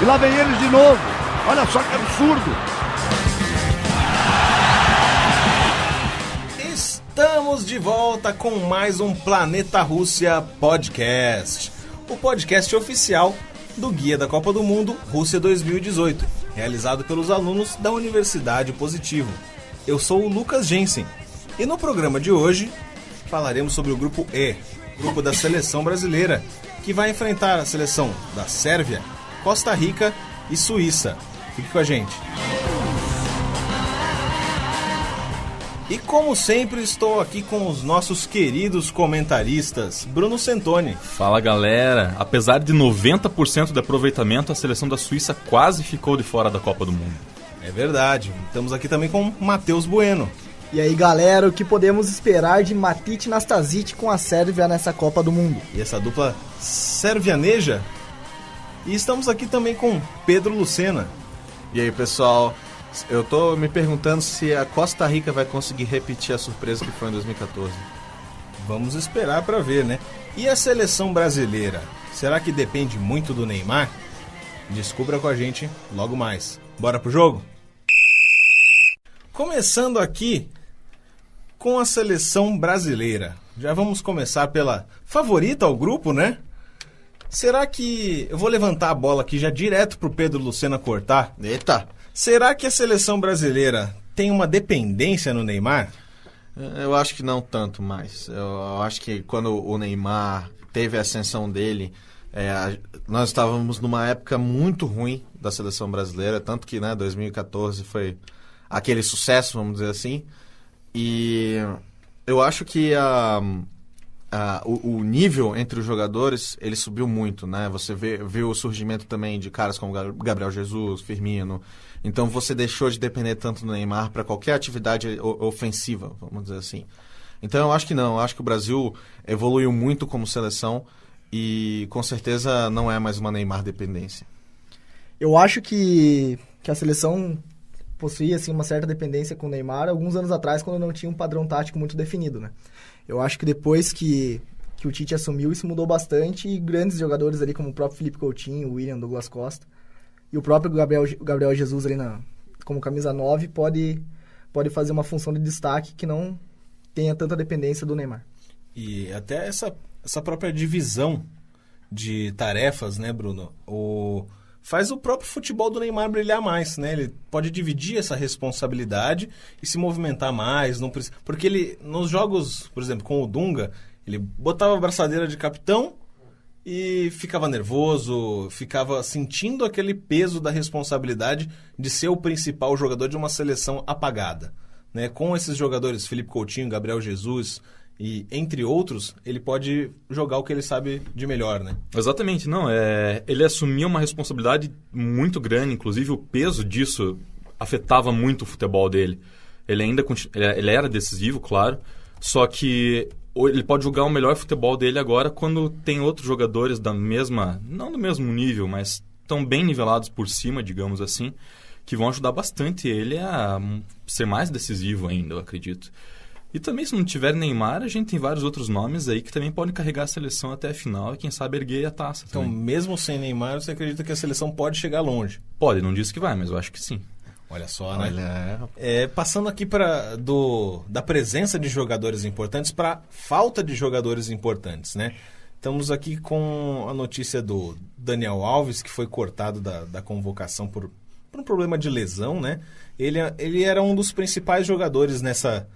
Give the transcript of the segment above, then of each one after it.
E lá vem eles de novo. Olha só que absurdo. Estamos de volta com mais um Planeta Rússia Podcast. O podcast oficial do Guia da Copa do Mundo Rússia 2018, realizado pelos alunos da Universidade Positivo. Eu sou o Lucas Jensen e no programa de hoje falaremos sobre o Grupo E, grupo da seleção brasileira, que vai enfrentar a seleção da Sérvia, Costa Rica e Suíça. Fique com a gente. E como sempre, estou aqui com os nossos queridos comentaristas, Bruno Sentoni. Fala galera, apesar de 90% de aproveitamento, a seleção da Suíça quase ficou de fora da Copa do Mundo. É verdade, estamos aqui também com Matheus Bueno. E aí galera, o que podemos esperar de Matic e Nastasic com a Sérvia nessa Copa do Mundo? E essa dupla servianeja? E estamos aqui também com Pedro Lucena. E aí pessoal, eu tô me perguntando se a Costa Rica vai conseguir repetir a surpresa que foi em 2014. Vamos esperar para ver, né? E a seleção brasileira? Será que depende muito do Neymar? Descubra com a gente logo mais. Bora pro jogo? Começando aqui com a seleção brasileira. Já vamos começar pela favorita ao grupo, né? Será que... Eu vou levantar a bola aqui já direto pro Pedro Lucena cortar. Eita! Será que a seleção brasileira tem uma dependência no Neymar? Eu acho que não tanto mais. Eu acho que quando o Neymar teve a ascensão dele, nós estávamos numa época muito ruim da seleção brasileira, tanto que 2014 foi aquele sucesso, vamos dizer assim. E eu acho que o nível entre os jogadores, ele subiu muito, né? Você vê o surgimento também de caras como Gabriel Jesus, Firmino. Então você deixou de depender tanto do Neymar para qualquer atividade ofensiva, vamos dizer assim. Então eu acho que não, eu acho que o Brasil evoluiu muito como seleção e com certeza não é mais uma Neymar dependência. Eu acho que a seleção possuía assim, uma certa dependência com o Neymar alguns anos atrás, quando não tinha um padrão tático muito definido, né? Eu acho que depois que o Tite assumiu, isso mudou bastante e grandes jogadores ali como o próprio Felipe Coutinho, o William, Douglas Costa e o próprio Gabriel Jesus ali como camisa 9 pode fazer uma função de destaque que não tenha tanta dependência do Neymar. E até essa própria divisão de tarefas, né, Bruno? Faz o próprio futebol do Neymar brilhar mais, né? Ele pode dividir essa responsabilidade e se movimentar mais, porque ele, nos jogos, por exemplo, com o Dunga, ele botava a braçadeira de capitão e ficava nervoso, ficava sentindo aquele peso da responsabilidade de ser o principal jogador de uma seleção apagada, né? Com esses jogadores, Felipe Coutinho, Gabriel Jesus e entre outros, ele pode jogar o que ele sabe de melhor, né? Exatamente, não, ele assumia uma responsabilidade muito grande, inclusive o peso disso afetava muito o futebol dele. Ele era decisivo, claro, só que ele pode jogar o melhor futebol dele agora quando tem outros jogadores não do mesmo nível, mas estão bem nivelados por cima, digamos assim, que vão ajudar bastante ele a ser mais decisivo ainda, eu acredito. E também, se não tiver Neymar, a gente tem vários outros nomes aí que também podem carregar a seleção até a final e, quem sabe, erguer a taça. Então, também. Mesmo sem Neymar, você acredita que a seleção pode chegar longe? Pode, não disse que vai, mas eu acho que sim. Olha só, né? Passando aqui da presença de jogadores importantes para a falta de jogadores importantes, né? Estamos aqui com a notícia do Daniel Alves, que foi cortado da convocação por um problema de lesão, né? Ele era um dos principais jogadores nessa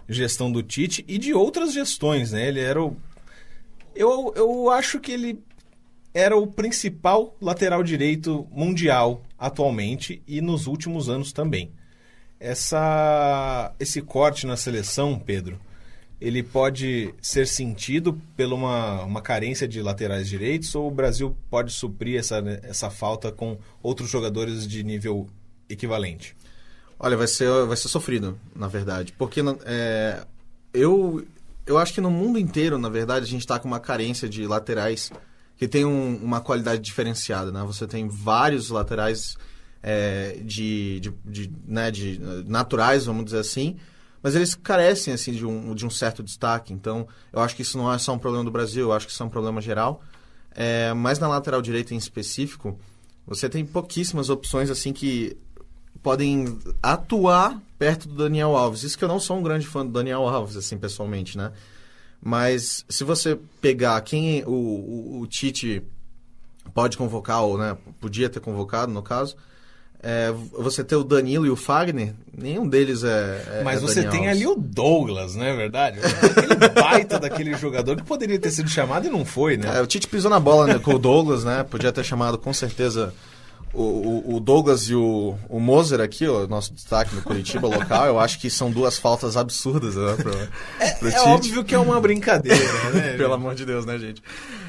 gestão do Tite e de outras gestões, né? Ele era eu acho que ele era o principal lateral direito mundial atualmente e nos últimos anos também. Esse corte na seleção, Pedro, ele pode ser sentido por uma carência de laterais direitos ou o Brasil pode suprir essa falta com outros jogadores de nível equivalente? Olha, vai ser sofrido, na verdade, porque eu acho que no mundo inteiro, na verdade, a gente está com uma carência de laterais que tem uma qualidade diferenciada, né? Você tem vários laterais naturais, vamos dizer assim, mas eles carecem assim, de um certo destaque. Então, eu acho que isso não é só um problema do Brasil, eu acho que isso é um problema geral. Mas na lateral direita em específico, Você tem pouquíssimas opções assim que podem atuar perto do Daniel Alves. Isso que eu não sou um grande fã do Daniel Alves, assim, pessoalmente, né? Mas se você pegar quem o Tite pode convocar, ou né, podia ter convocado, no caso, você ter o Danilo e o Fagner, nenhum deles Mas você Daniel tem Alves. ali o Douglas, não é verdade? Aquele baita daquele jogador que poderia ter sido chamado e não foi, né? O Tite pisou na bola, né, com o Douglas, né? Podia ter chamado com certeza o Douglas e o Moser aqui, o nosso destaque no Curitiba local. Eu acho que são duas faltas absurdas, né, pro Tite. Óbvio que é uma brincadeira, né? Pelo amor de Deus, né, gente?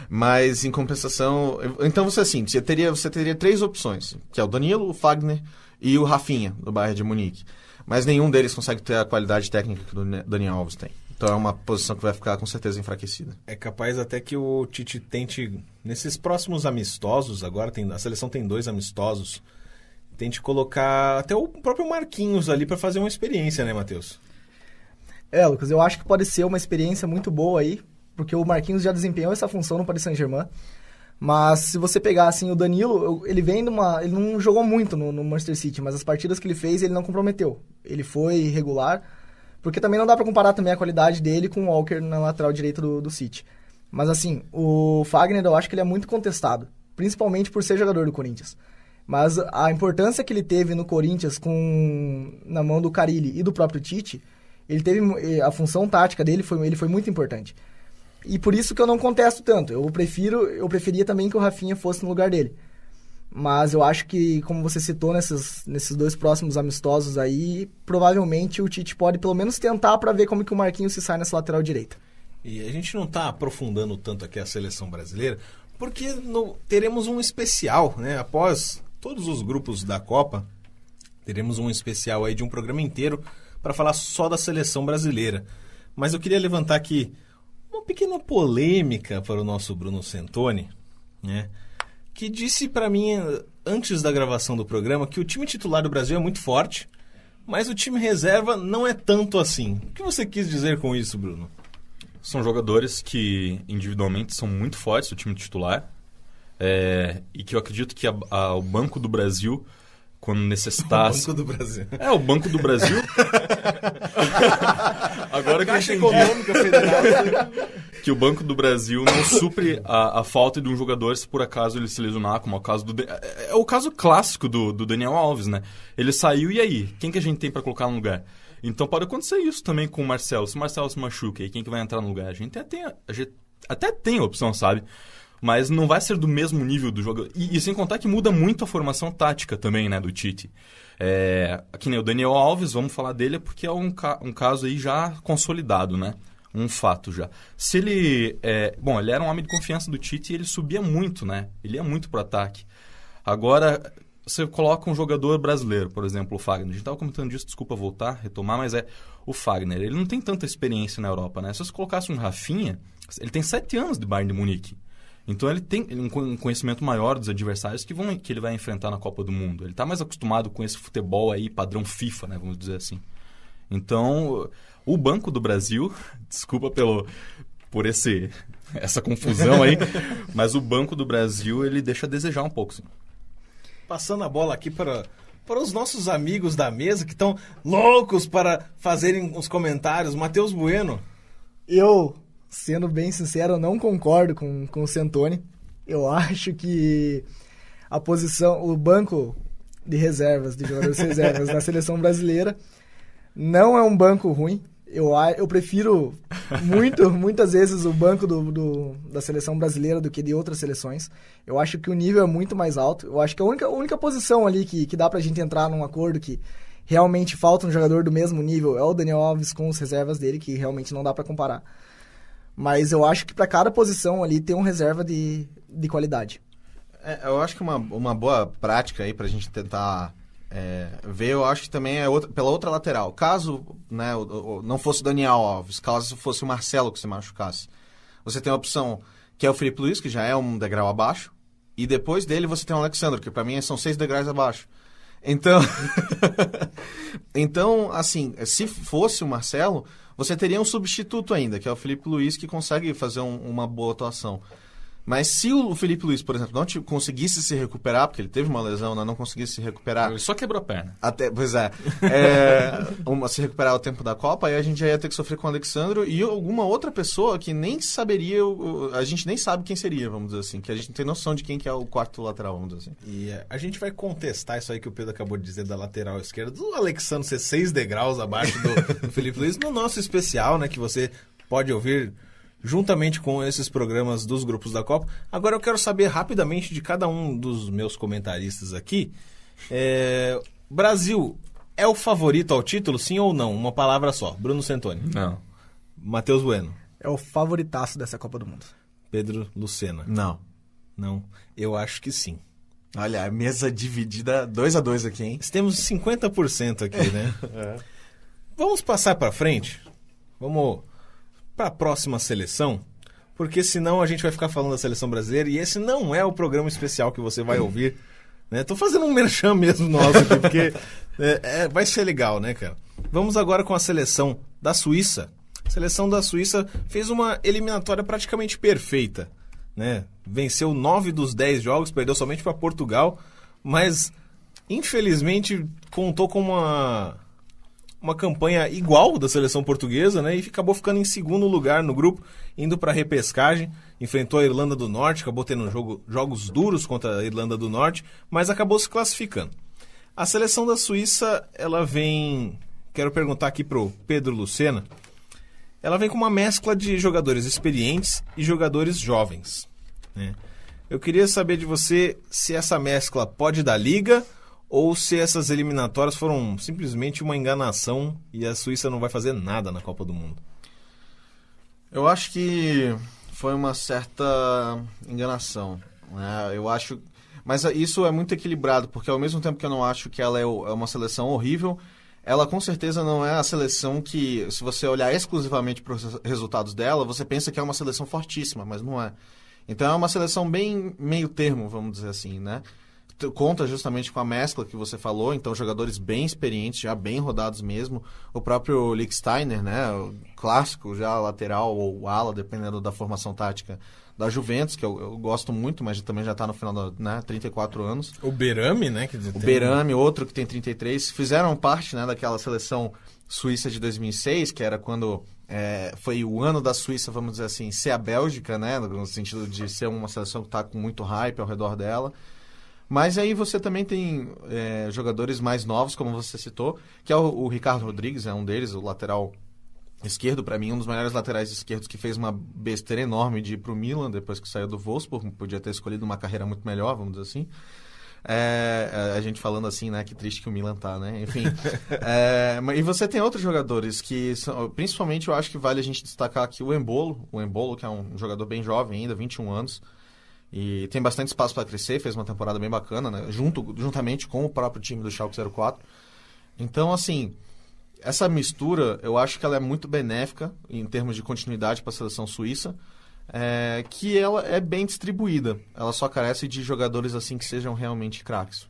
Mas, em compensação... Então, você teria 3 opções, que é o Danilo, o Fagner e o Rafinha, do Bayern de Munique. Mas nenhum deles consegue ter a qualidade técnica que o Daniel Alves tem. Então, é uma posição que vai ficar, com certeza, enfraquecida. É capaz até que o Tite tente, nesses próximos amistosos, agora a seleção tem 2 amistosos, tente colocar até o próprio Marquinhos ali para fazer uma experiência, né, Matheus? Lucas, eu acho que pode ser uma experiência muito boa aí, porque o Marquinhos já desempenhou essa função no Paris Saint-Germain. Mas se você pegar assim o Danilo, ele não jogou muito no Manchester City, mas as partidas que ele fez ele não comprometeu. Ele foi regular, porque também não dá pra comparar também a qualidade dele com o Walker na lateral direita do City. Mas assim, o Fagner eu acho que ele é muito contestado, principalmente por ser jogador do Corinthians. Mas a importância que ele teve no Corinthians na mão do Carille e do próprio Tite, a função tática dele ele foi muito importante. E por isso que eu não contesto tanto. Eu preferia também que o Rafinha fosse no lugar dele. Mas eu acho que, como você citou nesses 2 próximos amistosos aí, provavelmente o Tite pode pelo menos tentar para ver como que o Marquinhos se sai nessa lateral direita. E a gente não está aprofundando tanto aqui a seleção brasileira, porque teremos um especial, né? Após todos os grupos da Copa, teremos um especial aí de um programa inteiro para falar só da seleção brasileira. Mas eu queria levantar aqui uma pequena polêmica para o nosso Bruno Santoni, né? Que disse para mim, antes da gravação do programa, que o time titular do Brasil é muito forte, mas o time reserva não é tanto assim. O que você quis dizer com isso, Bruno? São jogadores que individualmente são muito fortes, o time titular, e que eu acredito que o Banco do Brasil, quando necessitasse... O Banco do Brasil. O Banco do Brasil... Agora que eu Caixa entendi Econômica Federal. que o Banco do Brasil não supre a falta de um jogador se por acaso ele se lesionar, como é o caso é o caso clássico do Daniel Alves, né? Ele saiu e aí? Quem que a gente tem para colocar no lugar? Então pode acontecer isso também com o Marcelo. Se o Marcelo se machuca, aí quem que vai entrar no lugar? A gente até tem a opção, sabe? Mas não vai ser do mesmo nível do jogo. E sem contar que muda muito a formação tática também, né, do Tite. Que nem o Daniel Alves, vamos falar dele, porque é um caso aí já consolidado, né? Um fato já. Se ele... ele era um homem de confiança do Tite e ele subia muito, né? Ele ia muito pro ataque. Agora, você coloca um jogador brasileiro, por exemplo, o Fagner. A gente estava comentando disso, desculpa retomar, mas o Fagner. Ele não tem tanta experiência na Europa, né? Se você colocasse um Rafinha, ele tem 7 anos de Bayern de Munique. Então ele tem um conhecimento maior dos adversários que ele vai enfrentar na Copa do Mundo. Ele está mais acostumado com esse futebol aí, padrão FIFA, né? Vamos dizer assim. Então, o Banco do Brasil, desculpa por essa confusão aí, mas o Banco do Brasil, ele deixa a desejar um pouco, sim. Passando a bola aqui para os nossos amigos da mesa que estão loucos para fazerem os comentários. Matheus Bueno. Eu, sendo bem sincero, eu não concordo com o Santoni. Eu acho que o banco de reservas, de jogadores reservas da seleção brasileira, não é um banco ruim. Eu prefiro muitas vezes o banco da seleção brasileira do que de outras seleções. Eu acho que o nível é muito mais alto. Eu acho que a única posição ali que dá pra gente entrar num acordo que realmente falta um jogador do mesmo nível é o Daniel Alves com as reservas dele, que realmente não dá pra comparar. Mas eu acho que pra cada posição ali tem um reserva de qualidade. Eu acho que uma boa prática aí pra gente tentar... ver, eu acho que também é pela outra lateral. Caso, né, não fosse o Daniel Alves, caso fosse o Marcelo que se machucasse, você tem a opção que é o Felipe Luiz, que já é um degrau abaixo, e depois dele você tem o Alexandre, que pra mim são 6 degraus abaixo. Então, assim, se fosse o Marcelo, você teria um substituto ainda, que é o Felipe Luiz, que consegue fazer uma boa atuação. Mas se o Felipe Luiz, por exemplo, não conseguisse se recuperar, porque ele teve uma lesão, né, não conseguisse se recuperar... Ele só quebrou a perna. Pois é. Se recuperar ao tempo da Copa, aí a gente já ia ter que sofrer com o Alexandro e alguma outra pessoa que nem saberia... A gente nem sabe quem seria, vamos dizer assim. Que a gente não tem noção de quem que é o quarto lateral, vamos dizer assim. E a gente vai contestar isso aí que o Pedro acabou de dizer da lateral esquerda, do Alexandro ser 6 degraus abaixo do Felipe Luiz, no nosso especial, né, que você pode ouvir juntamente com esses programas dos grupos da Copa. Agora eu quero saber rapidamente de cada um dos meus comentaristas aqui. Brasil é o favorito ao título, sim ou não? Uma palavra só. Bruno Santoni. Não. Matheus Bueno. É o favoritaço dessa Copa do Mundo. Pedro Lucena. Não. Não. Eu acho que sim. Olha, a mesa dividida 2-2 aqui, hein? Temos 50% aqui, né? Vamos passar para frente? Vamos para a próxima seleção? Porque senão a gente vai ficar falando da seleção brasileira e esse não é o programa especial que você vai ouvir. Né? Tô fazendo um merchan mesmo nosso aqui, porque vai ser legal, né, cara? Vamos agora com a seleção da Suíça. A seleção da Suíça fez uma eliminatória praticamente perfeita. Né? Venceu 9 dos 10 jogos, perdeu somente para Portugal, mas infelizmente contou com uma campanha igual da seleção portuguesa, né? E acabou ficando em segundo lugar no grupo, indo para a repescagem, enfrentou a Irlanda do Norte, acabou tendo jogos duros contra a Irlanda do Norte, mas acabou se classificando. A seleção da Suíça, ela vem... Quero perguntar aqui pro Pedro Lucena. Ela vem com uma mescla de jogadores experientes e jogadores jovens. Né? Eu queria saber de você se essa mescla pode dar liga ou se essas eliminatórias foram simplesmente uma enganação e a Suíça não vai fazer nada na Copa do Mundo. Eu acho que foi uma certa enganação. Né? Eu acho... Mas isso é muito equilibrado, porque ao mesmo tempo que eu não acho que ela é uma seleção horrível, ela com certeza não é a seleção que, se você olhar exclusivamente para os resultados dela, você pensa que é uma seleção fortíssima, mas não é. Então é uma seleção bem meio termo, vamos dizer assim, né? Conta justamente com a mescla que você falou, então jogadores bem experientes, já bem rodados mesmo. O próprio Lichtsteiner, né? O clássico, já lateral ou ala, dependendo da formação tática da Juventus, que eu gosto muito, mas também já está no final, né, 34 anos. O Berame, né? O Berame, outro que tem 33, fizeram parte, né, daquela seleção suíça de 2006, que era quando foi o ano da Suíça, vamos dizer assim, ser a Bélgica, né, no sentido de ser uma seleção que está com muito hype ao redor dela. Mas aí você também tem jogadores mais novos, como você citou, que é o Ricardo Rodrigues, é um deles, o lateral esquerdo, para mim, um dos melhores laterais esquerdos, que fez uma besteira enorme de ir pro Milan, depois que saiu do Wolfsburg, podia ter escolhido uma carreira muito melhor, vamos dizer assim. A gente falando assim, né, que triste que o Milan tá, né, enfim. E você tem outros jogadores que, principalmente, eu acho que vale a gente destacar aqui o Embolo, que é um jogador bem jovem ainda, 21 anos, e tem bastante espaço para crescer, fez uma temporada bem bacana, né, juntamente com o próprio time do Schalke 04. Então, assim, essa mistura, eu acho que ela é muito benéfica em termos de continuidade para a seleção suíça, que ela é bem distribuída. Ela só carece de jogadores assim que sejam realmente craques.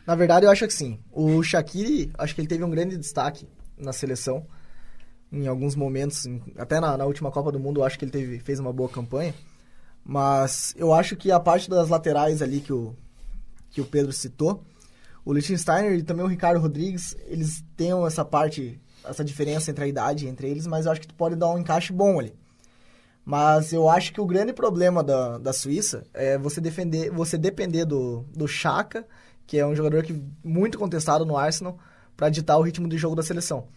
Na verdade, eu acho que sim. O Shaqiri, acho que ele teve um grande destaque na seleção. Em alguns momentos, até na última Copa do Mundo, eu acho que ele fez uma boa campanha. Mas eu acho que a parte das laterais ali que o Pedro citou, o Lichtsteiner e também o Ricardo Rodrigues, eles têm essa diferença entre a idade entre eles, mas eu acho que tu pode dar um encaixe bom ali. Mas eu acho que o grande problema da Suíça é você depender do Xhaka, que é um jogador muito contestado no Arsenal, para ditar o ritmo de jogo da seleção.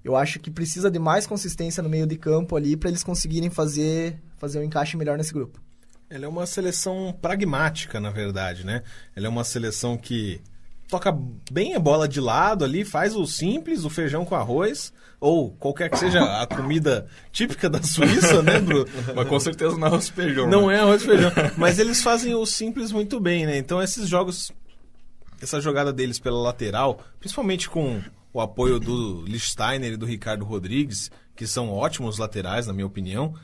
Eu acho que precisa de mais consistência no meio de campo ali para eles conseguirem fazer um encaixe melhor nesse grupo. Ela é uma seleção pragmática, na verdade, né? Ela é uma seleção que toca bem a bola de lado ali, faz o simples, o feijão com arroz, ou qualquer que seja a comida típica da Suíça, né, Bruno? Mas com certeza não é arroz e feijão. Não, né? é arroz e feijão. Mas eles fazem o simples muito bem, né? Então esses jogos, essa jogada deles pela lateral, principalmente com o apoio do Lichtsteiner e do Ricardo Rodrigues, que são ótimos laterais, na minha opinião,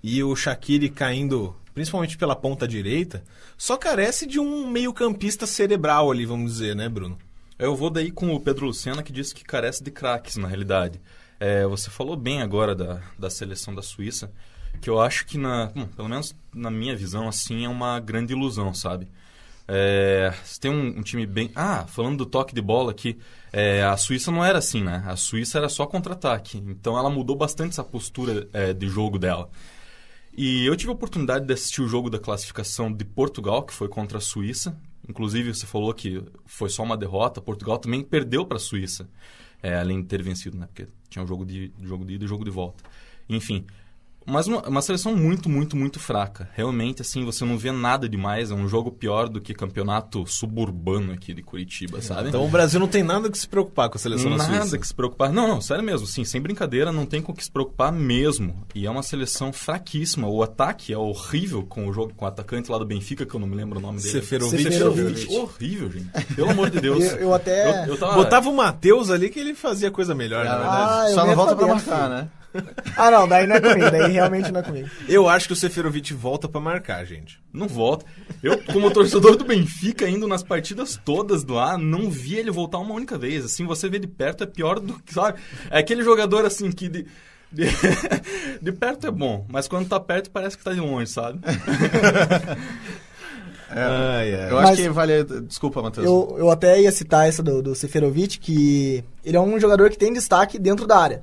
e o Shaqiri caindo principalmente pela ponta direita, só carece de um meio-campista cerebral ali, vamos dizer, né, Bruno? Eu vou daí com o Pedro Lucena, que disse que carece de craques, na realidade. Você falou bem agora da seleção da Suíça. que eu acho que, pelo menos na minha visão, assim, é uma grande ilusão, sabe? Você tem um time bem... falando do toque de bola aqui, a Suíça não era assim, né? A Suíça era só contra-ataque. Então ela mudou bastante essa postura de jogo dela. E eu tive a oportunidade de assistir o jogo da classificação de Portugal, que foi contra a Suíça. Inclusive, você falou que foi só uma derrota. Portugal também perdeu para a Suíça, além de ter vencido, né? Porque tinha um jogo de ida e jogo de volta. Enfim... Mas uma seleção muito, muito, muito fraca. Realmente, assim, você não vê nada demais. É um jogo pior do que campeonato suburbano aqui de Curitiba, sabe? Então o Brasil não tem nada que se preocupar com a seleção da Suíça. Nada que se preocupar. Não, sério mesmo. Sim, sem brincadeira, não tem com o que se preocupar mesmo. E é uma seleção fraquíssima. O ataque é horrível com o jogo com o atacante lá do Benfica, que eu não me lembro o nome dele. Seferovic. Horrível, gente. Pelo amor de Deus. Eu até... Eu tava... Botava o Matheus ali que ele fazia coisa melhor, na verdade. Só não volta pra marcar, né? Não, daí não é comigo, daí realmente não é comigo. Eu acho que o Seferovic volta pra marcar, gente. Não volta. Eu, como torcedor do Benfica, indo nas partidas todas lá, não vi ele voltar uma única vez. Assim, você vê de perto é pior do que, sabe? É aquele jogador, assim, que de perto é bom, mas quando tá perto parece que tá de longe, sabe? Eu acho que vale... Desculpa, Matheus. Eu até ia citar essa do Seferovic, que ele é um jogador que tem destaque dentro da área.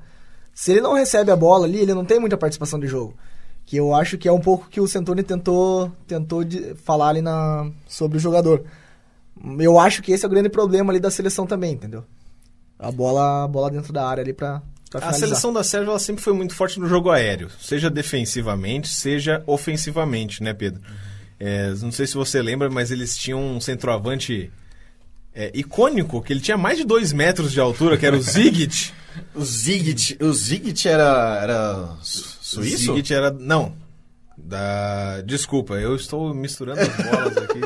Se ele não recebe a bola ali, ele não tem muita participação de jogo. Que eu acho que é um pouco que o Santoni tentou falar ali sobre o jogador. Eu acho que esse é o grande problema ali da seleção também, entendeu? A bola dentro da área ali pra finalizar. A seleção da Sérvia ela sempre foi muito forte no jogo aéreo. Seja defensivamente, seja ofensivamente, né, Pedro? Não sei se você lembra, mas eles tinham um centroavante icônico, que ele tinha mais de 2 metros de altura, que era o Zigic. O Zigic era suíço? O Zigic era... Não. Desculpa, eu estou misturando as bolas aqui.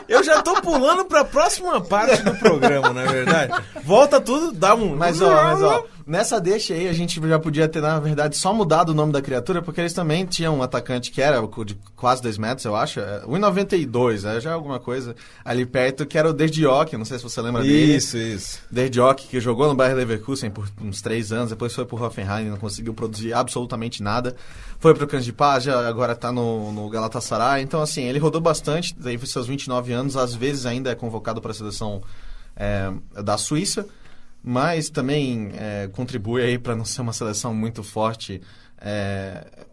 Eu já tô pulando pra próxima parte do programa, não é verdade? Volta tudo, dá um... Mas ó, nessa deixa aí a gente já podia ter, na verdade, só mudado o nome da criatura, porque eles também tinham um atacante que era de quase 2 metros, eu acho. 1,92, já é alguma coisa ali perto, que era o Derdiok, não sei se você lembra dele. Isso. Derdiok, que jogou no Bayer Leverkusen por uns 3 anos, depois foi pro Hoffenheim, não conseguiu produzir absolutamente nada. Foi pro Kanjipa, agora tá no Galatasaray. Então, assim, ele rodou bastante, daí foi seus 29 anos, às vezes ainda é convocado para a seleção da Suíça, mas também contribui aí para não ser uma seleção muito forte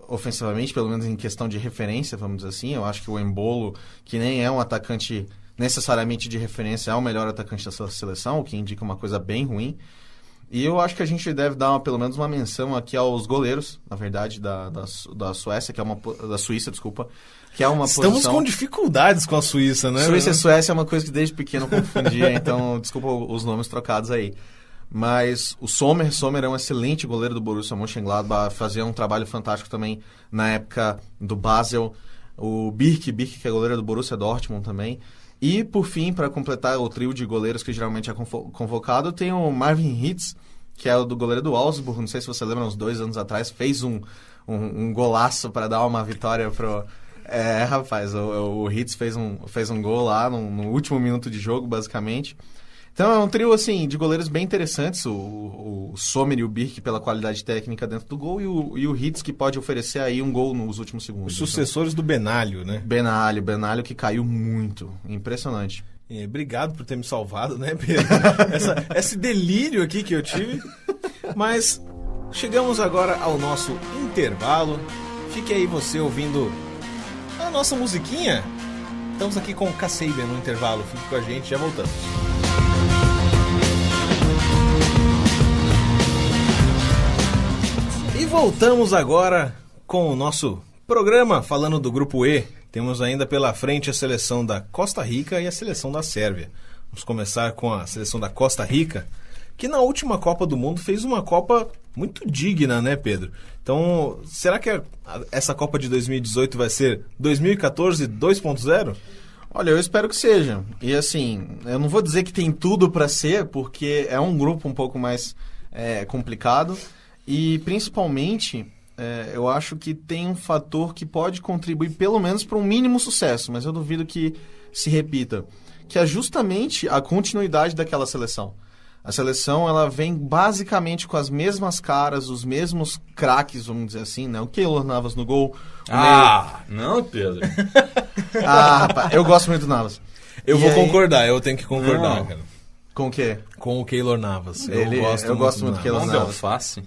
ofensivamente, pelo menos em questão de referência, vamos dizer assim. Eu acho que o Embolo, que nem é um atacante necessariamente de referência, é o melhor atacante da sua seleção, o que indica uma coisa bem ruim. E eu acho que a gente deve dar pelo menos uma menção aqui aos goleiros, na verdade, da Suécia, da Suíça, desculpa, que é uma Estamos posição... com dificuldades com a Suíça, né? Suíça e Suécia é uma coisa que desde pequeno eu confundia, então desculpa os nomes trocados aí. Mas o Sommer é um excelente goleiro do Borussia Mönchengladbach, fazia um trabalho fantástico também na época do Basel. O Birk, que é goleiro do Borussia Dortmund também. E, por fim, para completar o trio de goleiros que geralmente é convocado, tem o Marvin Hitz, que é o do goleiro do Augsburg. Não sei se você lembra, uns 2 anos atrás, fez um golaço para dar uma vitória pro... rapaz, o Hitz fez um gol lá no último minuto de jogo, basicamente. Então é um trio, assim, de goleiros bem interessantes. O Sommer e o Birk pela qualidade técnica dentro do gol, e o Hitz, que pode oferecer aí um gol nos últimos segundos. Os sucessores do Benalho, né? Benalho que caiu muito. Impressionante. Obrigado por ter me salvado, né, Pedro? Esse delírio aqui que eu tive. Mas chegamos agora ao nosso intervalo. Fique aí você ouvindo a nossa musiquinha. Estamos aqui com o Kasabian no intervalo. Fique com a gente, já voltamos. E voltamos agora com o nosso programa falando do Grupo E. Temos ainda pela frente a seleção da Costa Rica e a seleção da Sérvia. Vamos começar com a seleção da Costa Rica, que na última Copa do Mundo fez uma Copa muito digna, né, Pedro? Então, será que essa Copa de 2018 vai ser 2014 2.0? Olha, eu espero que seja. E assim, eu não vou dizer que tem tudo para ser, porque é um grupo um pouco mais complicado. E principalmente, eu acho que tem um fator que pode contribuir pelo menos para um mínimo sucesso, mas eu duvido que se repita, que é justamente a continuidade daquela seleção. A seleção, ela vem basicamente com as mesmas caras, os mesmos craques, vamos dizer assim, né? O Keylor Navas no gol. Não, Pedro. Rapaz, eu gosto muito do Navas. Eu E vou aí- concordar, eu tenho que concordar, Não. cara. Com o quê? Com o Keylor Navas. Eu gosto muito do Keylor Vamos ver Navas. alface.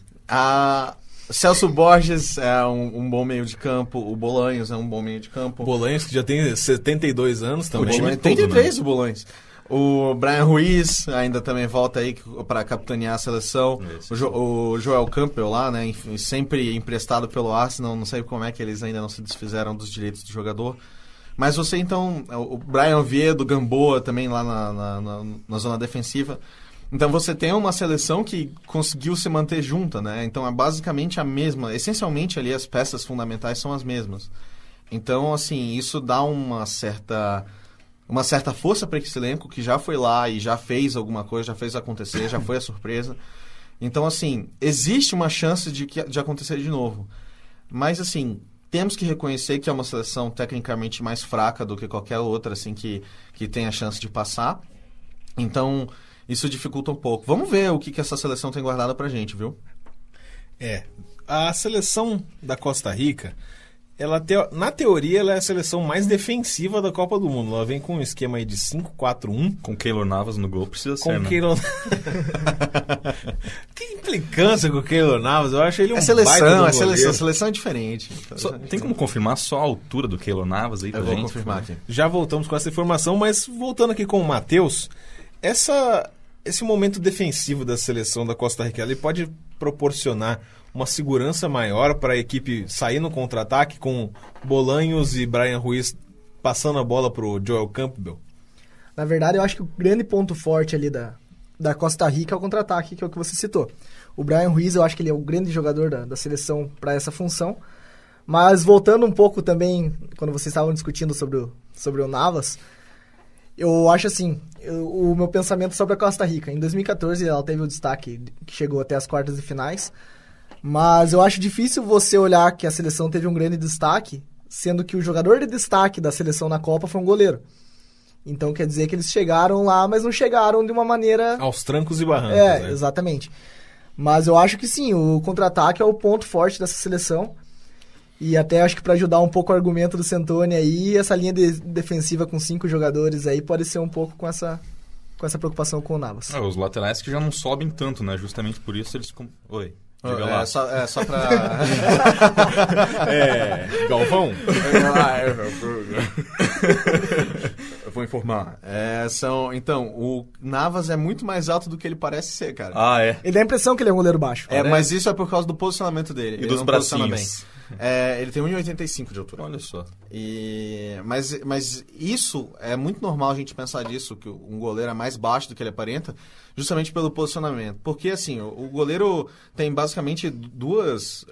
Celso Borges é um bom meio de campo. O Bolanhos é um bom meio de campo. Bolanhos, que já tem 72 anos O também. time todo, tem 33, né? o Bolanhos. O Brian Ruiz ainda também volta aí para capitanear a seleção. Esse. O Joel Campbell lá, né? Sempre emprestado pelo Arsenal. Não sei como é que eles ainda não se desfizeram dos direitos do jogador. Mas você, então... O Brian Oviedo, Gamboa também lá na zona defensiva. Então você tem uma seleção que conseguiu se manter junta, né? Então é basicamente a mesma. Essencialmente ali as peças fundamentais são as mesmas. Então, assim, isso dá uma certa força para esse elenco que já foi lá e já fez alguma coisa, já fez acontecer, já foi a surpresa. Então, assim, existe uma chance de acontecer de novo. Mas, assim, temos que reconhecer que é uma seleção tecnicamente mais fraca do que qualquer outra, assim, que tem a chance de passar. Então, isso dificulta um pouco. Vamos ver o que essa seleção tem guardado pra gente, viu? A seleção da Costa Rica, na teoria, ela é a seleção mais defensiva da Copa do Mundo. Ela vem com um esquema aí de 5-4-1. Com Keylor Navas no gol precisa Com ser, o né? Keylor... Que implicância com o Keylor Navas. Eu acho ele um É seleção, baita do é seleção. goleiro. Seleção é diferente. Tem como confirmar só a altura do Keylor Navas aí pra Eu vou gente? confirmar aqui. Já voltamos com essa informação, mas voltando aqui com o Matheus, esse momento defensivo da seleção da Costa Rica, ele pode proporcionar uma segurança maior para a equipe sair no contra-ataque com Bolanhos e Brian Ruiz passando a bola para o Joel Campbell? Na verdade, eu acho que o grande ponto forte ali da Costa Rica é o contra-ataque, que é o que você citou. O Brian Ruiz, eu acho que ele é o grande jogador da seleção para essa função. Mas voltando um pouco também, quando vocês estavam discutindo sobre o Navas, eu acho assim, o meu pensamento sobre a Costa Rica. Em 2014, ela teve o destaque que chegou até as quartas de finais. Mas eu acho difícil você olhar que a seleção teve um grande destaque, sendo que o jogador de destaque da seleção na Copa foi um goleiro. Então quer dizer que eles chegaram lá, mas não chegaram de uma maneira... Aos trancos e barrancos, né? Exatamente. Mas eu acho que sim, o contra-ataque é o ponto forte dessa seleção. E até acho que para ajudar um pouco o argumento do Santoni aí, essa linha defensiva com 5 jogadores aí pode ser um pouco com essa preocupação com o Navas. Os laterais que já não sobem tanto, né? Justamente por isso eles... Oi. Diga lá. É só pra... Galvão? Eu vou informar. Então, o Navas é muito mais alto do que ele parece ser, cara. Ah, é. Ele dá a impressão que ele é um goleiro baixo. Mas isso é por causa do posicionamento dele. E Ele dos não posiciona bracinhos. bem. Ele tem 1,85 de altura. Olha só. Mas isso é muito normal a gente pensar disso, que um goleiro é mais baixo do que ele aparenta, justamente pelo posicionamento. Porque, assim, o goleiro tem basicamente duas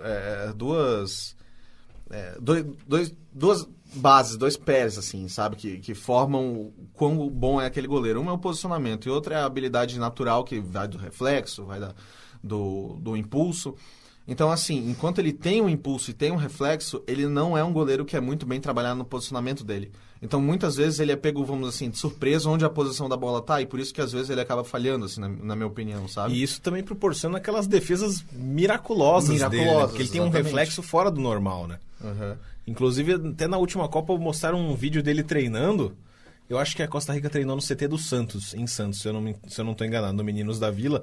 bases, dois pés, assim, sabe? Que formam o quão bom é aquele goleiro. Um é o posicionamento e outra é a habilidade natural, que vai do reflexo, vai do impulso. Então, assim, enquanto ele tem um impulso e tem um reflexo, ele não é um goleiro que é muito bem trabalhado no posicionamento dele. Então, muitas vezes ele é pego, vamos dizer assim, de surpresa onde a posição da bola tá, e por isso que às vezes ele acaba falhando, assim, na minha opinião, sabe? E isso também proporciona aquelas defesas miraculosas dele, né? Porque ele tem um exatamente. reflexo fora do normal, né? Uhum. Inclusive, até na última Copa mostraram um vídeo dele treinando. Eu acho que a Costa Rica treinou no CT do Santos, em Santos, se eu não estou enganado, no Meninos da Vila.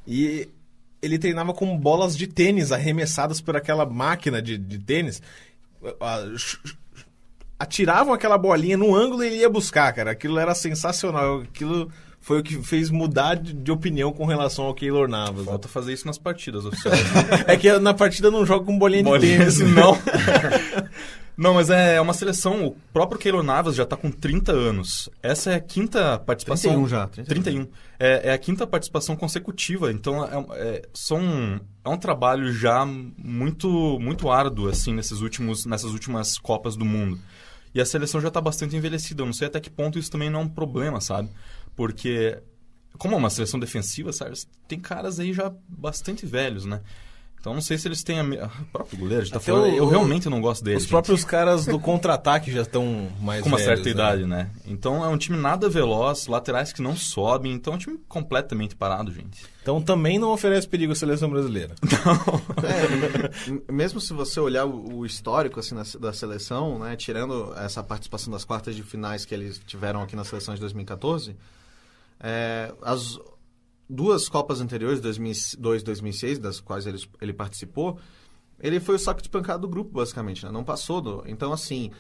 E ele treinava com bolas de tênis arremessadas por aquela máquina de tênis. Atiravam aquela bolinha no ângulo e ele ia buscar, cara. Aquilo era sensacional. Aquilo foi o que fez mudar de opinião com relação ao Keylor Navas. Falta fazer isso nas partidas oficiais. É que na partida não joga com bolinha de tênis. Não. Não, mas é uma seleção. O próprio Keylor Navas já está com 30 anos. Essa é a quinta participação. 31 já. 31. É a quinta participação consecutiva. Então é um trabalho já muito, muito árduo assim, nessas últimas Copas do Mundo. E a seleção já está bastante envelhecida. Eu não sei até que ponto isso também não é um problema, sabe? Porque, como é uma seleção defensiva, sabe, tem caras aí já bastante velhos, né? Então não sei se eles têm o próprio goleiro, a gente tá Até falando, o- eu realmente não gosto dele. Os gente. próprios caras do contra-ataque já estão mais Com uma velhos, certa idade, né? Então é um time nada veloz, laterais que não sobem, então é um time completamente parado, gente. Então também não oferece perigo à seleção brasileira. Mesmo se você olhar o histórico assim, da seleção, né, tirando essa participação das quartas de finais que eles tiveram aqui na seleção de 2014, as duas Copas anteriores, 2002 e 2006, das quais ele participou, ele foi o saco de pancada do grupo, basicamente, né? Não passou. Então, assim,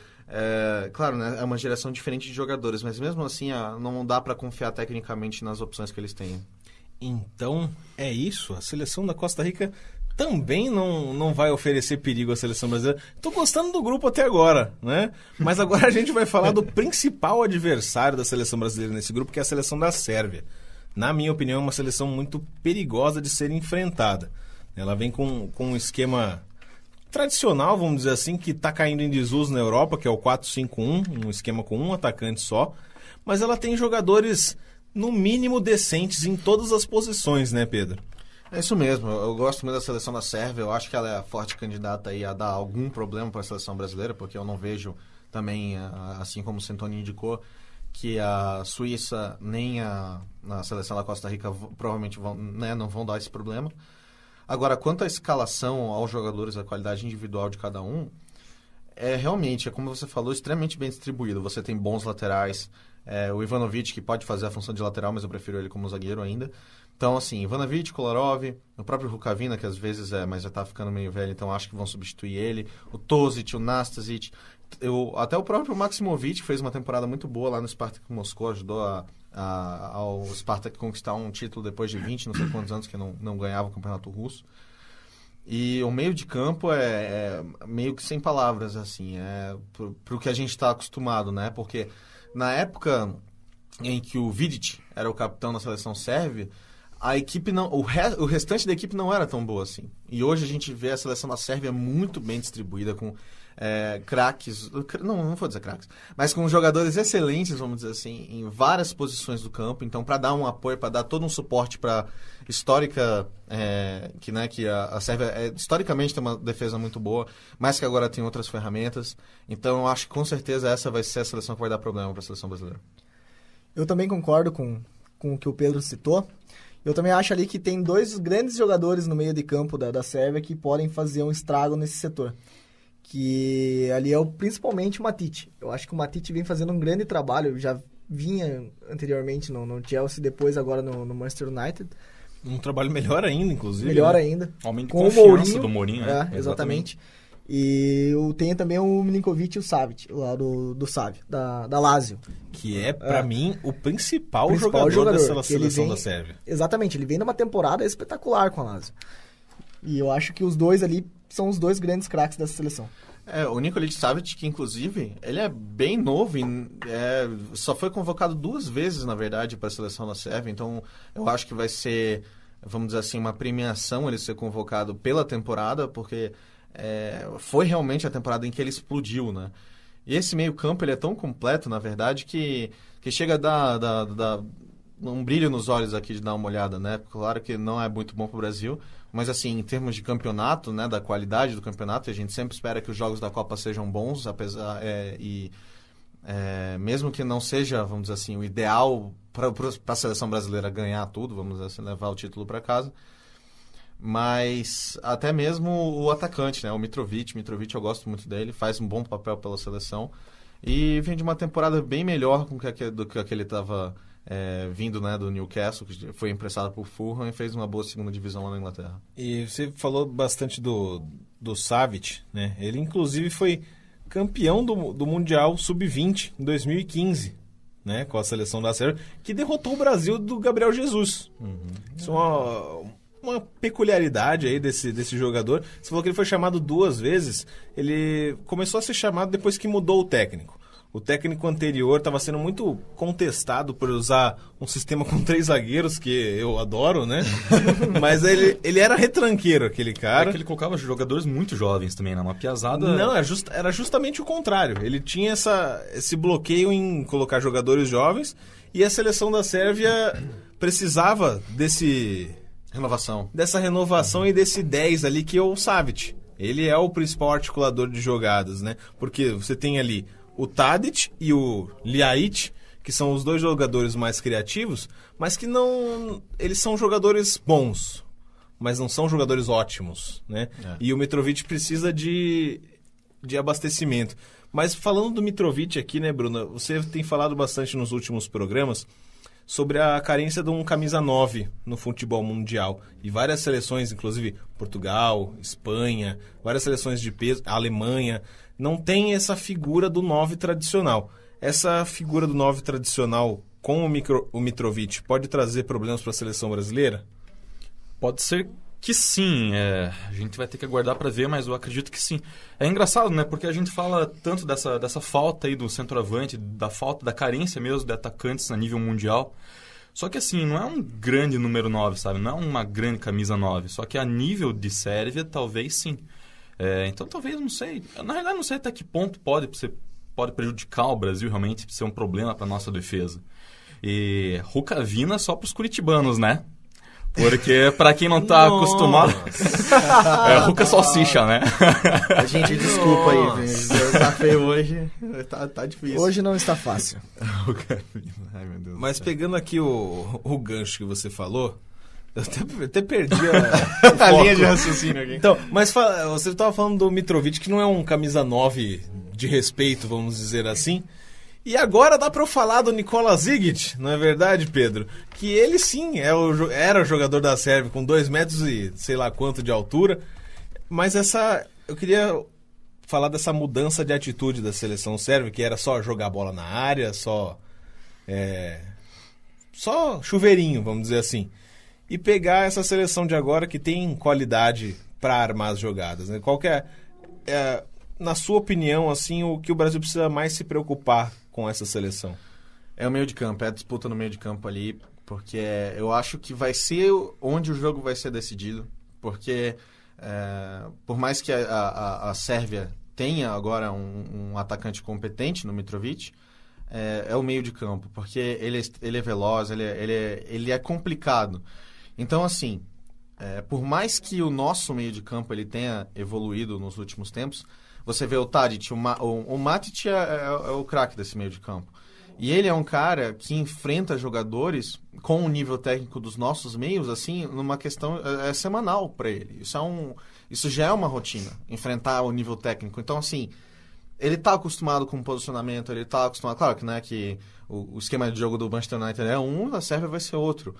claro, né, é uma geração diferente de jogadores, mas mesmo assim não dá para confiar tecnicamente nas opções que eles têm. Então, é isso. A seleção da Costa Rica também não vai oferecer perigo à seleção brasileira. Tô gostando do grupo até agora, né? Mas agora a gente vai falar do principal adversário da seleção brasileira nesse grupo, que é a seleção da Sérvia. Na minha opinião, é uma seleção muito perigosa de ser enfrentada. Ela vem com um esquema tradicional, vamos dizer assim, que está caindo em desuso na Europa, que é o 4-5-1, um esquema com um atacante só. Mas ela tem jogadores, no mínimo, decentes em todas as posições, né, Pedro? É isso mesmo, eu gosto muito da seleção da Sérvia, eu acho que ela é a forte candidata aí a dar algum problema para a seleção brasileira, porque eu não vejo também, assim como o Santoni indicou, que a Suíça nem a seleção da Costa Rica provavelmente não vão dar esse problema. Agora, quanto à escalação aos jogadores, a qualidade individual de cada um, realmente, como você falou, extremamente bem distribuído. Você tem bons laterais, o Ivanovic, que pode fazer a função de lateral, mas eu prefiro ele como zagueiro ainda. Então, assim, Ivanovic, Kolarov, o próprio Rukavina, que às vezes mas já tá ficando meio velho, então acho que vão substituir ele, o Tozic, o Nastasic, até o próprio Maximovic fez uma temporada muito boa lá no Spartak Moscou, ajudou ao Spartak conquistar um título depois de 20, não sei quantos anos que não ganhava o campeonato russo. E o meio de campo é meio que sem palavras, assim, pro que a gente está acostumado, né? Porque na época em que o Vidic era o capitão da seleção sérvia, a equipe o restante da equipe não era tão boa assim. E hoje a gente vê a seleção da Sérvia muito bem distribuída, com craques, não vou dizer craques, mas com jogadores excelentes, vamos dizer assim, em várias posições do campo. Então, para dar um apoio, para dar todo um suporte para histórica, que a Sérvia historicamente tem uma defesa muito boa, mas que agora tem outras ferramentas. Então, eu acho que com certeza essa vai ser a seleção que vai dar problema para a seleção brasileira. Eu também concordo com o que o Pedro citou. Eu também acho ali que tem dois grandes jogadores no meio de campo da Sérvia que podem fazer um estrago nesse setor. Que ali principalmente o Matic. Eu acho que o Matic vem fazendo um grande trabalho. Já vinha anteriormente no Chelsea, depois agora no Manchester United. Um trabalho melhor ainda, inclusive. Melhor né? ainda. Aumento de Com confiança o Mourinho, do Mourinho, né? Exatamente. E eu tenho também o Milinkovic e o Savic, lá do Savi, da Lazio. Que é, pra mim, o principal Principal jogador da jogador, seleção da Sérvia. Exatamente, ele vem numa temporada espetacular com a Lazio. E eu acho que os dois ali são os dois grandes craques dessa seleção. O Nikolic Savic, que inclusive, ele é bem novo e só foi convocado 2 vezes, na verdade, para a seleção da Sérvia. Então, eu acho que vai ser, vamos dizer assim, uma premiação ele ser convocado pela temporada, porque foi realmente a temporada em que ele explodiu, né? E esse meio-campo ele é tão completo, na verdade, que chega a dar um brilho nos olhos aqui de dar uma olhada, né? Claro que não é muito bom para o Brasil, mas assim, em termos de campeonato, né, da qualidade do campeonato, a gente sempre espera que os jogos da Copa sejam bons, mesmo que não seja, vamos dizer assim, o ideal para a seleção brasileira ganhar tudo, vamos dizer assim, levar o título para casa. Mas até mesmo o atacante, né, o Mitrovic eu gosto muito dele, faz um bom papel pela seleção e vem de uma temporada bem melhor do que ele estava vindo, né, do Newcastle, que foi emprestado por Fulham e fez uma boa segunda divisão lá na Inglaterra. E você falou bastante do Savic, né? Ele inclusive foi campeão do Mundial Sub-20 em 2015, né, com a seleção da Sérvia, que derrotou o Brasil do Gabriel Jesus. Isso é uma peculiaridade aí desse jogador. Você falou que ele foi chamado 2 vezes. Ele começou a ser chamado depois que mudou o técnico. O técnico anterior estava sendo muito contestado por usar um sistema com 3 zagueiros, que eu adoro, né? Mas ele era retranqueiro, aquele cara. Que ele colocava jogadores muito jovens também, né? Uma piazada... Não, era justamente o contrário. Ele tinha esse bloqueio em colocar jogadores jovens, e a seleção da Sérvia precisava renovação e desse 10 ali que é o Savic. Ele é o principal articulador de jogadas, né? Porque você tem ali o Tadic e o Ljajic, que são os dois jogadores mais criativos, mas que não... Eles são jogadores bons, mas não são jogadores ótimos, né? E o Mitrovic precisa de abastecimento. Mas falando do Mitrovic aqui, né, Bruno? Você tem falado bastante nos últimos programas sobre a carência de um camisa 9 no futebol mundial. E várias seleções, inclusive Portugal, Espanha, várias seleções de peso, a Alemanha, não tem essa figura do 9 tradicional. Essa figura do 9 tradicional com o Mitrovic pode trazer problemas para a seleção brasileira? Pode ser que sim. A gente vai ter que aguardar para ver, mas eu acredito que sim. É engraçado, né? Porque a gente fala tanto dessa falta aí do centroavante, da falta, da carência mesmo de atacantes a nível mundial. Só que assim, não é um grande número 9, sabe? Não é uma grande camisa 9. Só que a nível de Sérvia, talvez sim. Então talvez, não sei. Na realidade, não sei até que ponto pode prejudicar o Brasil realmente, ser um problema para nossa defesa. E Rukavina só para os curitibanos, né? Porque, pra quem não tá acostumado... Ruka Salsicha, né? A gente, desculpa aí, gente. Tá feio hoje. Tá difícil. Hoje não está fácil. Ai, meu Deus. Mas pegando aqui o gancho que você falou, eu até perdi a linha de raciocínio aqui. Então, mas você estava falando do Mitrovic, que não é um camisa 9 de respeito, vamos dizer assim. E agora dá para eu falar do Nikola Zigic, não é verdade, Pedro? Que ele sim era o jogador da Sérvia com 2 metros e sei lá quanto de altura. Mas eu queria falar dessa mudança de atitude da seleção sérvia, que era só jogar bola na área, só chuveirinho, vamos dizer assim. E pegar essa seleção de agora que tem qualidade para armar as jogadas, né? Qual que é, na sua opinião, assim, o que o Brasil precisa mais se preocupar com essa seleção? É o meio de campo, é a disputa no meio de campo ali, porque eu acho que vai ser onde o jogo vai ser decidido, porque por mais que a Sérvia tenha agora um atacante competente no Mitrovic, é o meio de campo, porque ele é veloz, ele é complicado. Então, assim, por mais que o nosso meio de campo ele tenha evoluído nos últimos tempos, você vê o Tadic, o Matic é o craque desse meio de campo. E ele é um cara que enfrenta jogadores com o nível técnico dos nossos meios, assim, numa questão semanal para ele. Isso já é uma rotina, enfrentar o nível técnico. Então, assim, ele tá acostumado com o posicionamento, ele tá acostumado... Claro que, né, que o esquema de jogo do Manchester United é um, da Sérvia vai ser outro.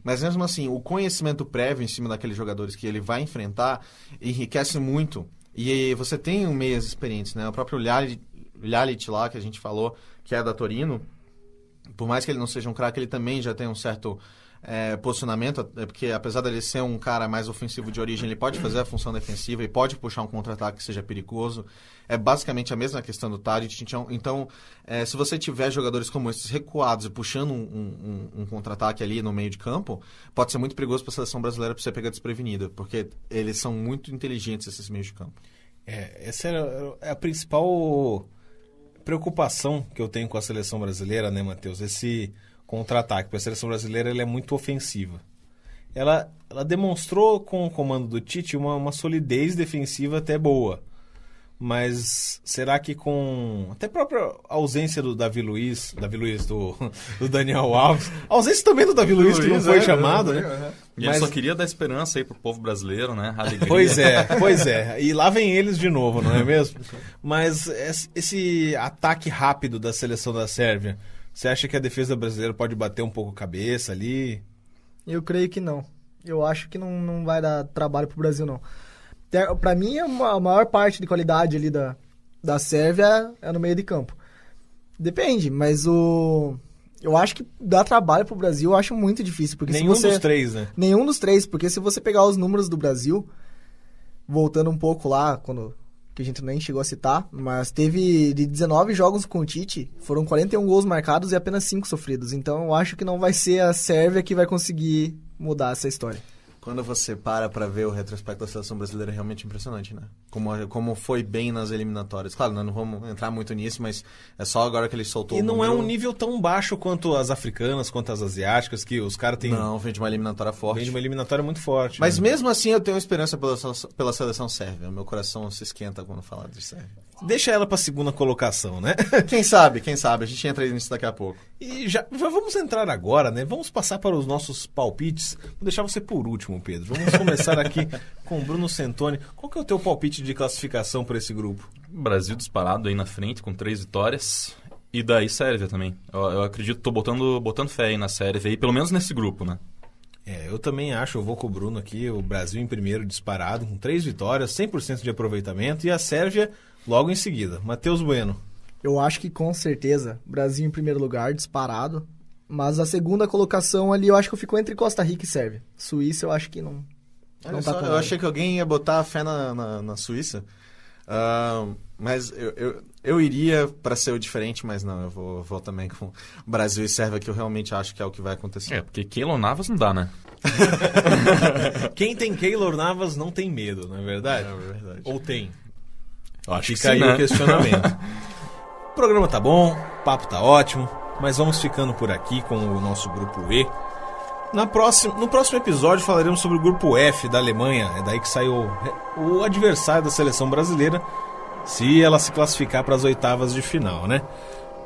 Mas mesmo assim, o conhecimento prévio em cima daqueles jogadores que ele vai enfrentar enriquece muito. E você tem meias experientes, né? O próprio Ljajic lá, que a gente falou, que é da Torino, por mais que ele não seja um craque, ele também já tem um certo posicionamento, porque apesar dele ser um cara mais ofensivo de origem, ele pode fazer a função defensiva e pode puxar um contra-ataque que seja perigoso. É basicamente a mesma questão do Tadic. Então, se você tiver jogadores como esses recuados e puxando um contra-ataque ali no meio de campo, pode ser muito perigoso para a seleção brasileira para você pegar desprevenida, porque eles são muito inteligentes, esses meios de campo. Essa é a principal preocupação que eu tenho com a seleção brasileira, né, Matheus? Esse contra-ataque, porque a seleção brasileira ela é muito ofensiva. Ela demonstrou com o comando do Tite uma solidez defensiva até boa. Mas será que com até a própria ausência do Davi Luiz, do Daniel Alves, a ausência também do Davi Luiz, que não foi chamado, né? E ele só queria dar esperança aí pro povo brasileiro, né? Alegria. Pois é. E lá vem eles de novo, não é mesmo? Mas esse ataque rápido da seleção da Sérvia, você acha que a defesa brasileira pode bater um pouco a cabeça ali? Eu creio que não. Eu acho que não vai dar trabalho pro Brasil, não. Pra mim, a maior parte de qualidade ali da Sérvia é no meio de campo. Depende, mas eu acho que dar trabalho pro Brasil eu acho muito difícil. Porque Nenhum dos três, né? Nenhum dos três, porque se você pegar os números do Brasil, voltando um pouco lá, que a gente nem chegou a citar, mas teve de 19 jogos com o Tite, foram 41 gols marcados e apenas 5 sofridos. Então eu acho que não vai ser a Sérvia que vai conseguir mudar essa história. Quando você para ver o retrospecto da seleção brasileira, é realmente impressionante, né? Como foi bem nas eliminatórias. Claro, nós não vamos entrar muito nisso, mas é só agora que ele soltou E o não é número. um nível tão baixo quanto as africanas, quanto as asiáticas, que os caras têm... Não, vem de uma eliminatória forte. Vem de uma eliminatória muito forte. Mas né? mesmo assim eu tenho esperança pela seleção sérvia. Meu coração se esquenta quando falar de Sérvia. Deixa ela pra segunda colocação, né? Quem sabe? A gente entra nisso daqui a pouco. E já vamos entrar agora, né? Vamos passar para os nossos palpites. Vou deixar você por último, Pedro. Vamos começar aqui com o Bruno Santoni. Qual que é o teu palpite de classificação para esse grupo? Brasil disparado aí na frente, com 3 vitórias. E daí Sérvia também. Eu acredito, tô botando fé aí na Sérvia, aí, pelo menos nesse grupo, né? Eu também acho, eu vou com o Bruno aqui, o Brasil em primeiro disparado, com 3 vitórias, 100% de aproveitamento, e a Sérvia logo em seguida. Matheus Bueno. Eu acho que com certeza, Brasil em primeiro lugar, disparado. Mas a segunda colocação ali, eu acho que eu fico entre Costa Rica e Sérvia. Suíça eu acho que não Olha tá só, com eu nada. achei que alguém ia botar a fé na Suíça. Mas eu iria para ser o diferente, mas não, eu vou também com Brasil e Sérvia, que eu realmente acho que é o que vai acontecer. Porque Keylor Navas não dá, né? Quem tem Keylor Navas não tem medo, não é verdade? É verdade. Ou tem? Eu acho que Fica aí sim, né? o questionamento. O programa tá bom, o papo tá ótimo, mas vamos ficando por aqui com o nosso grupo E. No próximo episódio falaremos sobre o grupo F da Alemanha. É daí que saiu o adversário da seleção brasileira, se ela se classificar para as oitavas de final, né?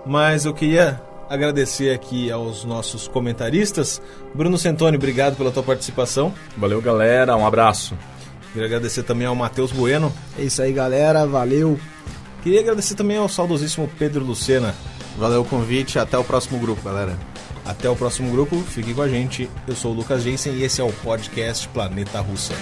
Mas eu queria agradecer aqui aos nossos comentaristas. Bruno Santoni, obrigado pela tua participação. Valeu, galera. Um abraço. Queria agradecer também ao Matheus Bueno. É isso aí, galera. Valeu. Queria agradecer também ao saudosíssimo Pedro Lucena. Valeu o convite, até o próximo grupo, galera. Até o próximo grupo, fique com a gente. Eu sou o Lucas Jensen e esse é o podcast Planeta Russa.